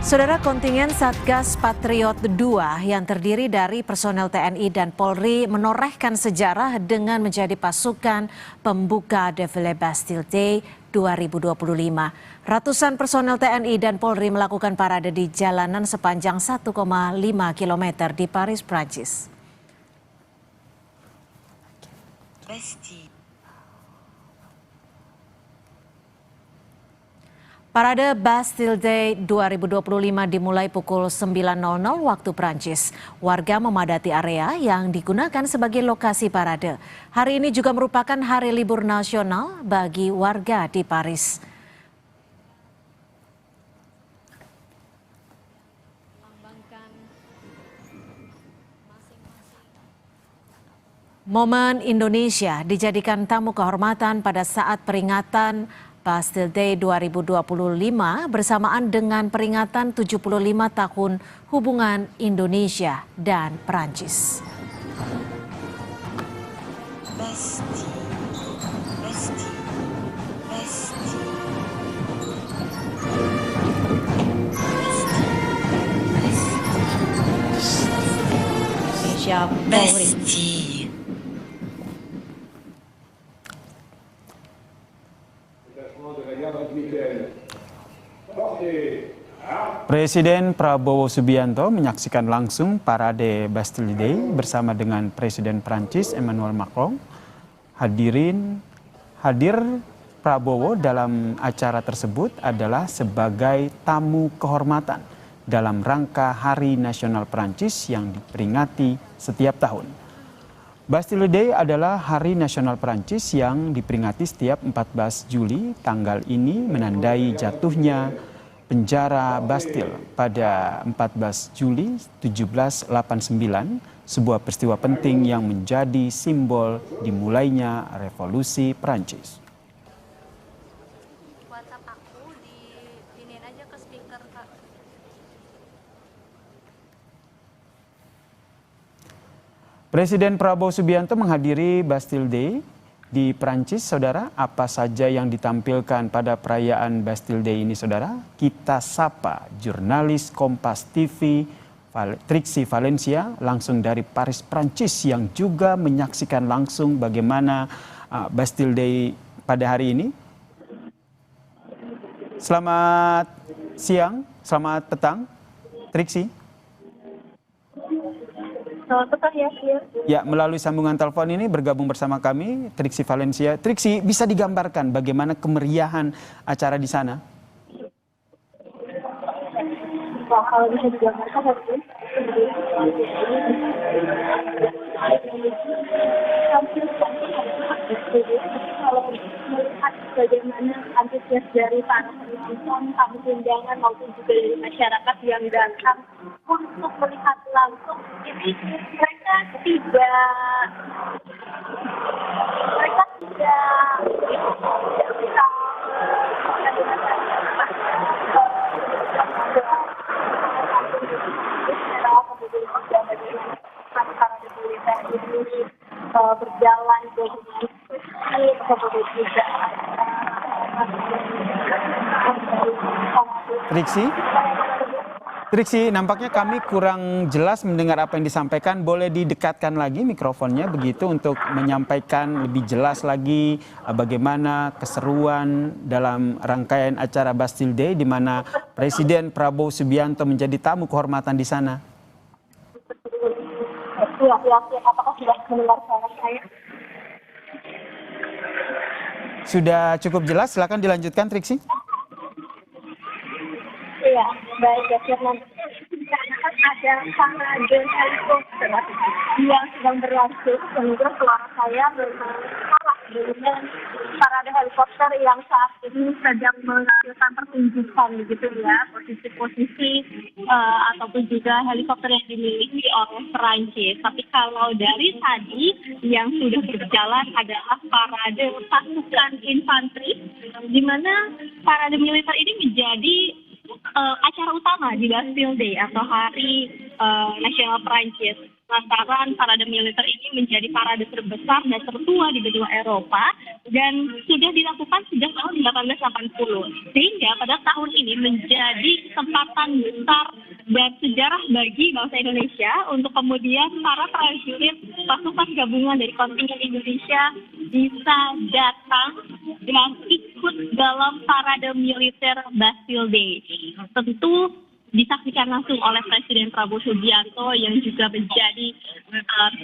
Saudara, kontingen Satgas Patriot II yang terdiri dari personel TNI dan Polri menorehkan sejarah dengan menjadi pasukan pembuka Defile Bastille Day 2025. Ratusan personel TNI dan Polri melakukan parade di jalanan sepanjang 1,5 km di Paris, Prancis. Parade Bastille Day 2025 dimulai pukul 9.00 waktu Prancis. Warga memadati area yang digunakan sebagai lokasi parade. Hari ini juga merupakan hari libur nasional bagi warga di Paris. Momen Indonesia dijadikan tamu kehormatan pada saat peringatan Bastille Day 2025 bersamaan dengan peringatan 75 tahun hubungan Indonesia dan Perancis. Indonesia Polri. Presiden Prabowo Subianto menyaksikan langsung parade Bastille Day bersama dengan Presiden Prancis Emmanuel Macron. Hadir Prabowo dalam acara tersebut adalah sebagai tamu kehormatan dalam rangka Hari Nasional Prancis yang diperingati setiap tahun. Bastille Day adalah Hari Nasional Prancis yang diperingati setiap 14 Juli. Tanggal ini menandai jatuhnya penjara Bastille pada 14 Juli 1789, sebuah peristiwa penting yang menjadi simbol dimulainya revolusi Prancis. WhatsApp aku diinin aja ke speaker, Kak. Presiden Prabowo Subianto menghadiri Bastille Day di Prancis, saudara. Apa saja yang ditampilkan pada perayaan Bastille Day ini, saudara? Kita sapa jurnalis Kompas TV Trixie Valencia langsung dari Paris, Prancis, yang juga menyaksikan langsung bagaimana Bastille Day pada hari ini. Selamat siang, selamat petang, Trixie. Selamat petang ya. Ya, melalui sambungan telepon ini bergabung bersama kami Trixie Valencia. Trixie, bisa digambarkan bagaimana kemeriahan acara di sana? Kalau bisa digambarkan hampir kalau melihat bagaimana antusias dari para penonton, tamu undangan maupun juga dari masyarakat yang datang untuk melihat langsung, ini mereka tidak bisa berjalan dengan Trixie, nampaknya kami kurang jelas mendengar apa yang disampaikan. Boleh didekatkan lagi mikrofonnya begitu untuk menyampaikan lebih jelas lagi bagaimana keseruan dalam rangkaian acara Bastille Day di mana Presiden Prabowo Subianto menjadi tamu kehormatan di sana. Apakah sudah mendengar suara saya? Sudah cukup jelas, silakan dilanjutkan, Trixie. Iya, baik ya, Firman. Ada parade helikopter yang sedang berlangsung, sehingga suara saya memang salah dengan parade helikopter yang saat ini sedang melakukan pertunjukan begitu ya, posisi-posisi ataupun juga helikopter yang dimiliki oleh Perancis. Tapi kalau dari tadi yang sudah berjalan adalah parade pasukan infanteri, di mana parade militer ini menjadi acara utama di Bastille Day atau Hari Nasional Prancis. lantaran parade militer ini menjadi parade terbesar dan tertua di benua Eropa dan sudah dilakukan sejak tahun 1880. Sehingga pada tahun ini menjadi kesempatan besar dan sejarah bagi bangsa Indonesia untuk kemudian para prajurit pasukan gabungan dari kontingen Indonesia bisa datang dan ikut dalam parade militer Bastille Day. Tentu disaksikan langsung oleh Presiden Prabowo Subianto yang juga menjadi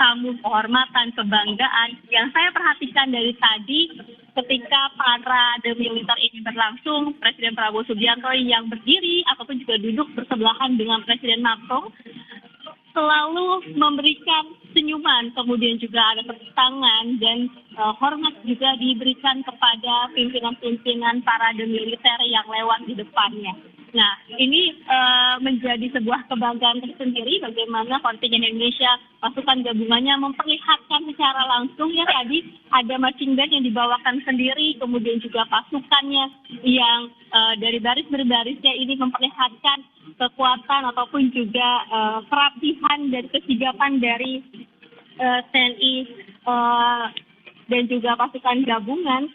tamu kehormatan, kebanggaan. Yang saya perhatikan dari tadi ketika parade militer ini berlangsung, Presiden Prabowo Subianto yang berdiri ataupun juga duduk bersebelahan dengan Presiden Macron selalu memberikan senyuman, kemudian juga ada tepuk tangan dan hormat juga diberikan kepada pimpinan-pimpinan parade militer yang lewat di depannya. Nah, ini menjadi sebuah kebanggaan tersendiri bagaimana kontingen Indonesia pasukan gabungannya memperlihatkan secara langsung ya tadi ada marching band yang dibawakan sendiri, kemudian juga pasukannya yang dari baris berbarisnya ini memperlihatkan kekuatan ataupun juga kerapihan dan kesigapan dari TNI dan juga pasukan gabungan,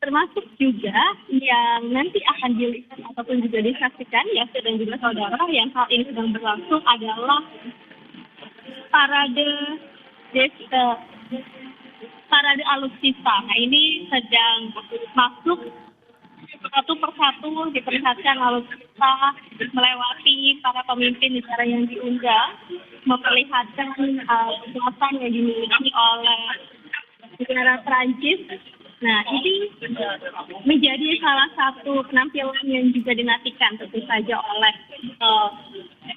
termasuk juga yang nanti akan dilihat ataupun juga disaksikan ya dan juga saudara yang saat ini sedang berlangsung adalah parade alutsista. Nah, ini sedang masuk satu persatu diperlihatkan alutsista melewati para pemimpin negara yang diundang, memperlihatkan kekuatan yang dimiliki oleh negara Prancis. Nah, ini menjadi salah satu penampilan yang juga dinantikan tentu saja oleh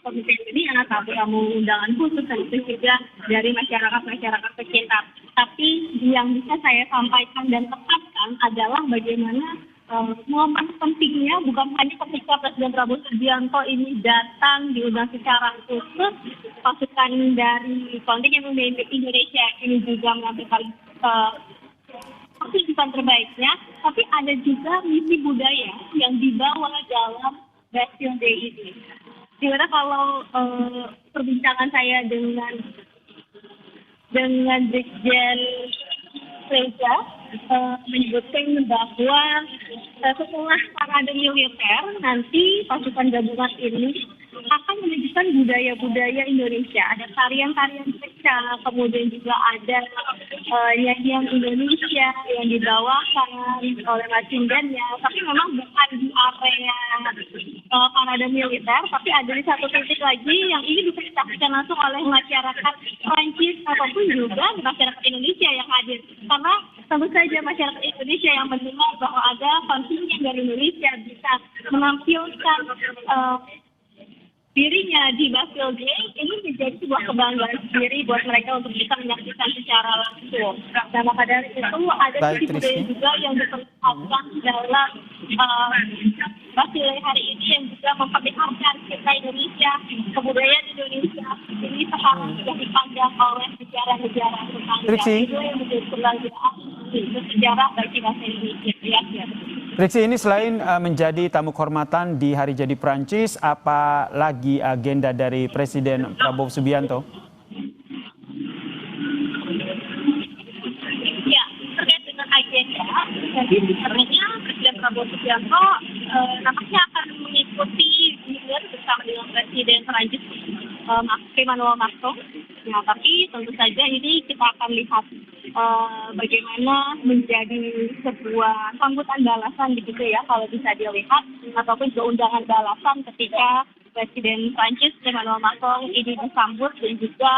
pemimpin dunia, tamu undangan khusus dan itu juga dari masyarakat sekitar. Tapi yang bisa saya sampaikan dan tekankan adalah bagaimana momen pentingnya bukan hanya ketika Presiden Prabowo Subianto ini datang diundang secara khusus, pasukan dari kontingen Indonesia ini juga menampilkan pertunjukan terbaiknya, tapi ada juga misi budaya yang dibawa dalam Bastille Day ini. Dimana kalau perbincangan saya dengan Brigjen Reza menyebutkan bahwa setelah parade militer nanti pasukan gabungan ini akan menunjukkan budaya-budaya Indonesia. Ada tarian-tarian pecah, kemudian juga ada nyanyian Indonesia yang dibawakan oleh marching band-nya. Tapi memang bukan di area parade militer, tapi ada di satu titik lagi yang ini bisa disaksikan langsung oleh masyarakat Prancis ataupun juga masyarakat Indonesia yang hadir. Karena tentu saja masyarakat Indonesia yang mendengar bahwa ada kontingen dari Indonesia bisa menampilkan dirinya di Bastille Day, ini menjadi sebuah kebanggaan sendiri buat mereka untuk bisa menyaksikan secara langsung. Nah, maka dari itu ada sisi budaya juga yang diperlihatkan dalam Bastille Day hari ini yang juga memperlihatkan kita Indonesia, kebudayaan Indonesia ini sekarang sudah dipandang oleh negara-negara tetangga. Itu yang menjadi kebanggaan sejarah bagi bangsa Indonesia. Ya. Triksi, ini selain menjadi tamu kehormatan di Hari Jadi Prancis, apa lagi agenda dari Presiden Prabowo Subianto? Ya, terkait dengan agenda, jadi sebenarnya Presiden Prabowo Subianto nampaknya akan mengikuti dinner bersama dengan Presiden Prancis Emmanuel Macron. Nah, tapi tentu saja ini kita akan lihat bagaimana menjadi sebuah sambutan balasan begitu ya kalau bisa dilihat, ataupun juga undangan balasan ketika Presiden Prancis Emmanuel Macron ini disambut dan juga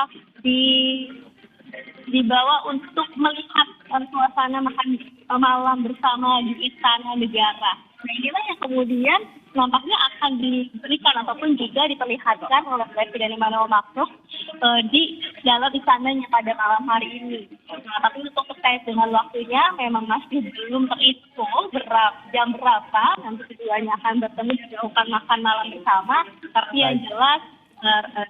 dibawa untuk melihat suasana makan malam bersama di Istana Negara. Nah, inilah yang kemudian nampaknya akan diberikan ataupun juga diperlihatkan oleh Presiden Emmanuel Macron di dalam istananya pada malam hari ini. Nah, tapi untuk terkait dengan waktunya memang masih belum terhitung jam berapa nanti keduanya akan bertemu dan melakukan makan malam bersama. Tapi yang jelas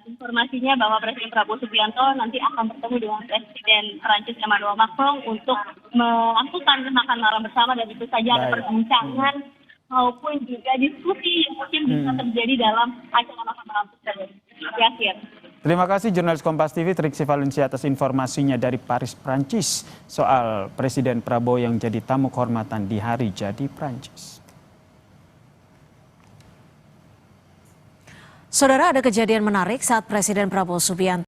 informasinya bahwa Presiden Prabowo Subianto nanti akan bertemu dengan Presiden Prancis Emmanuel Macron untuk melakukan makan malam bersama, dan itu saja ada perbincangan maupun juga diskusi yang mungkin bisa terjadi dalam acara makan malam tersebut. Ya, Fir. Terima kasih jurnalis Kompas TV Triksi Valencia atas informasinya dari Paris, Prancis soal Presiden Prabowo yang jadi tamu kehormatan di Hari Jadi Prancis. Saudara, ada kejadian menarik saat Presiden Prabowo Subianto